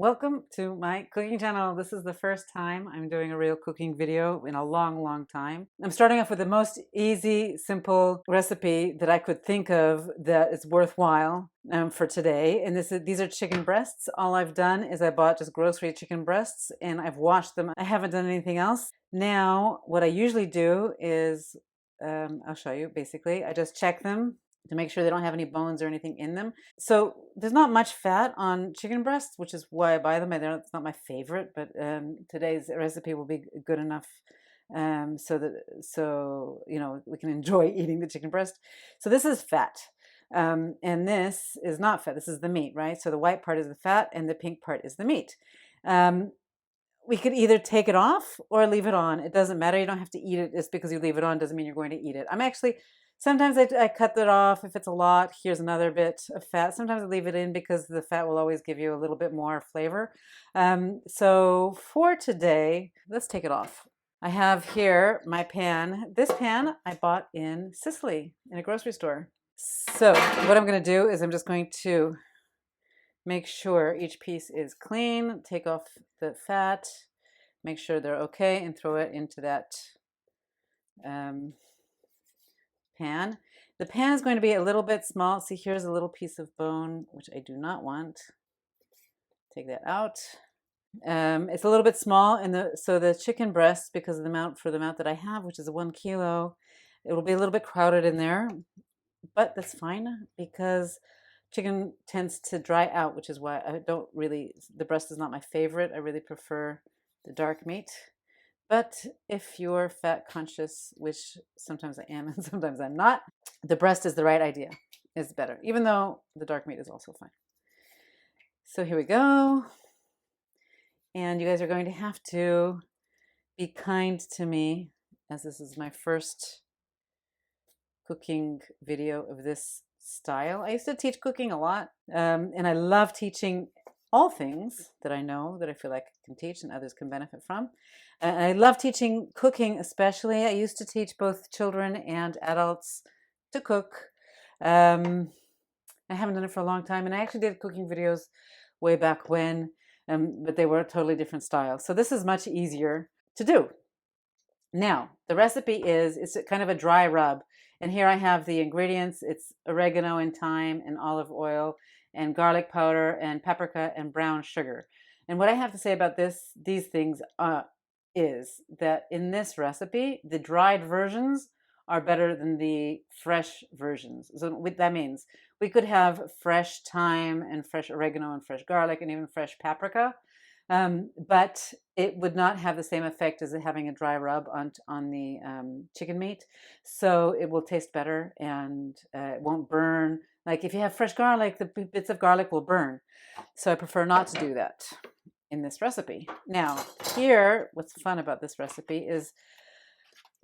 Welcome to my cooking channel. This is the first time I'm doing a real cooking video in a long time. I'm starting off with the most easy, simple recipe that I could think of that is worthwhile for today. And these are chicken breasts. All I've done is I bought just grocery chicken breasts and I've washed them. I haven't done anything else. Now, what I usually do is, I'll show you basically, I just check them to make sure they don't have any bones or anything in them. So there's not much fat on chicken breasts, which is why I buy them. It's not my favorite, but today's recipe will be good enough so you know we can enjoy eating the chicken breast. So this is fat, and this is not fat. This is the meat, right? So the white part is the fat, and the pink part is the meat. We could either take it off or leave it on. It doesn't matter. You don't have to eat it. Just because you leave it on doesn't mean you're going to eat it. Sometimes I cut that off if it's a lot. Here's another bit of fat. Sometimes I leave it in because the fat will always give you a little bit more flavor. So for today, let's take it off. I have here my pan. This pan I bought in Sicily in a grocery store. So what I'm going to do is I'm just going to make sure each piece is clean, take off the fat, make sure they're okay, and throw it into that pan. The pan is going to be a little bit small. See, here's a little piece of bone, which I do not want. Take that out. It's a little bit small, and so the chicken breast, because of the amount that I have, which is 1 kilo, it will be a little bit crowded in there, but that's fine because chicken tends to dry out, which is why the breast is not my favorite. I really prefer the dark meat. But if you're fat conscious, which sometimes I am and sometimes I'm not, the breast is the right idea. It's better, even though the dark meat is also fine. So here we go. And you guys are going to have to be kind to me, as this is my first cooking video of this style. I used to teach cooking a lot, and I love teaching all things that I know that I feel like I can teach and others can benefit from. And I love teaching cooking, especially. I used to teach both children and adults to cook. I haven't done it for a long time, and I actually did cooking videos way back when, but they were a totally different style. So this is much easier to do. Now, the recipe it's kind of a dry rub. And here I have the ingredients. It's oregano and thyme and olive oil and garlic powder and paprika and brown sugar. And what I have to say about these things is that in this recipe, the dried versions are better than the fresh versions. So what that means, we could have fresh thyme and fresh oregano and fresh garlic and even fresh paprika, but it would not have the same effect as having a dry rub on the chicken meat. So it will taste better and it won't burn. Like if you have fresh garlic, the bits of garlic will burn. So I prefer not to do that in this recipe. Now, here, what's fun about this recipe is,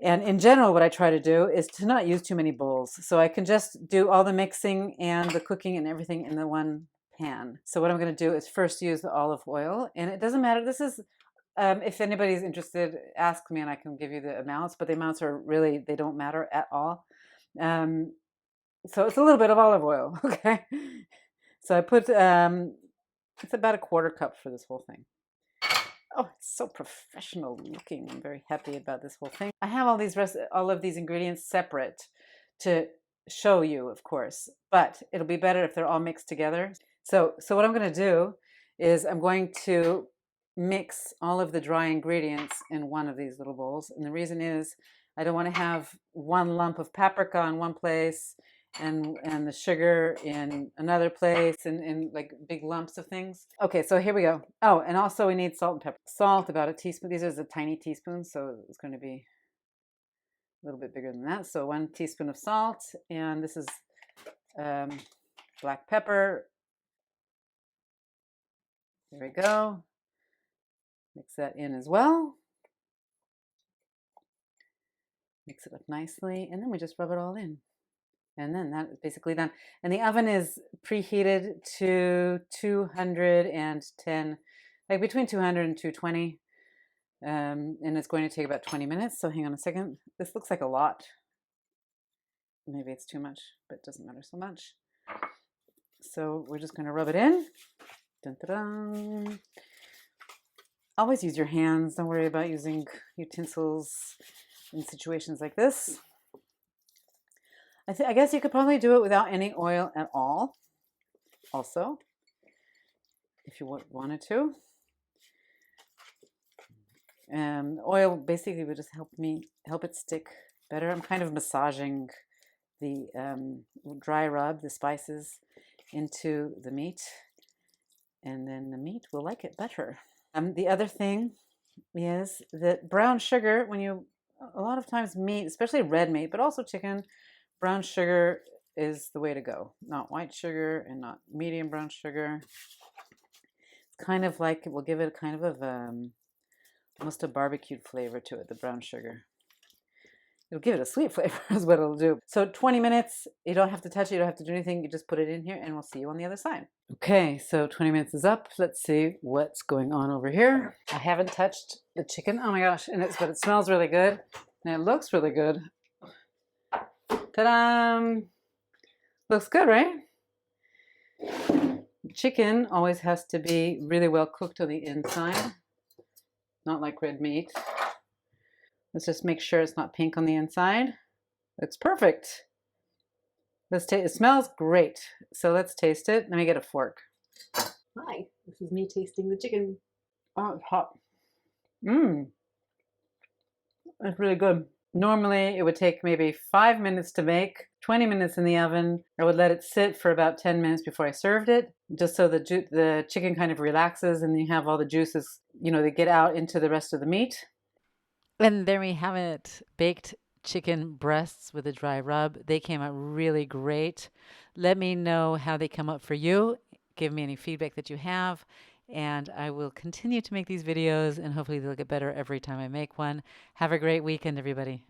and in general, what I try to do is to not use too many bowls. So I can just do all the mixing and the cooking and everything in the one pan. So what I'm going to do is first use the olive oil, and it doesn't matter. This is, if anybody's interested, ask me and I can give you the amounts, but the amounts are really, they don't matter at all. So it's a little bit of olive oil, okay? So I put, it's about 1/4 cup for this whole thing. Oh, it's so professional looking. I'm very happy about this whole thing. I have all of these ingredients separate to show you, of course, but it'll be better if they're all mixed together. So what I'm going to do is I'm going to mix all of the dry ingredients in one of these little bowls. And the reason is I don't want to have one lump of paprika in one place and the sugar in another place and like big lumps of things. Okay, so here we go. Oh, and also we need salt and pepper. Salt, about a teaspoon. These are the tiny teaspoons, so it's going to be a little bit bigger than that. So 1 teaspoon of salt, and this is black pepper. There we go. Mix that in as well. Mix it up nicely, and then we just rub it all in. And then that is basically done. And the oven is preheated to 210, like between 200 and 220. And it's going to take about 20 minutes. So hang on a second. This looks like a lot. Maybe it's too much, but it doesn't matter so much. So we're just going to rub it in Dun, dun, dun. Always use your hands. Don't worry about using utensils in situations like this. I guess you could probably do it without any oil at all, also, if you wanted to. Oil basically would just help it stick better. I'm kind of massaging the dry rub, the spices, into the meat, and then the meat will like it better. The other thing is that brown sugar, a lot of times meat, especially red meat, but also chicken, brown sugar is the way to go. Not white sugar and not medium brown sugar. It's kind of like, it will give it kind of almost a barbecued flavor to it, the brown sugar. It'll give it a sweet flavor is what it'll do. So 20 minutes, you don't have to touch it, you don't have to do anything, you just put it in here and we'll see you on the other side. Okay, so 20 minutes is up. Let's see what's going on over here. I haven't touched the chicken. Oh my gosh, but it smells really good and it looks really good. Ta-da! Looks good, right? Chicken always has to be really well cooked on the inside, not like red meat. Let's just make sure it's not pink on the inside. Looks perfect. Let's taste. It smells great. So let's taste it. Let me get a fork. Hi, this is me tasting the chicken. Oh, it's hot. Mmm. It's really good. Normally, it would take maybe 5 minutes to make, 20 minutes in the oven. I would let it sit for about 10 minutes before I served it, just so the chicken kind of relaxes and you have all the juices, they get out into the rest of the meat. And there we have it, baked chicken breasts with a dry rub. They came out really great. Let me know how they come up for you. Give me any feedback that you have. And I will continue to make these videos and hopefully they'll get better every time I make one. Have a great weekend, everybody.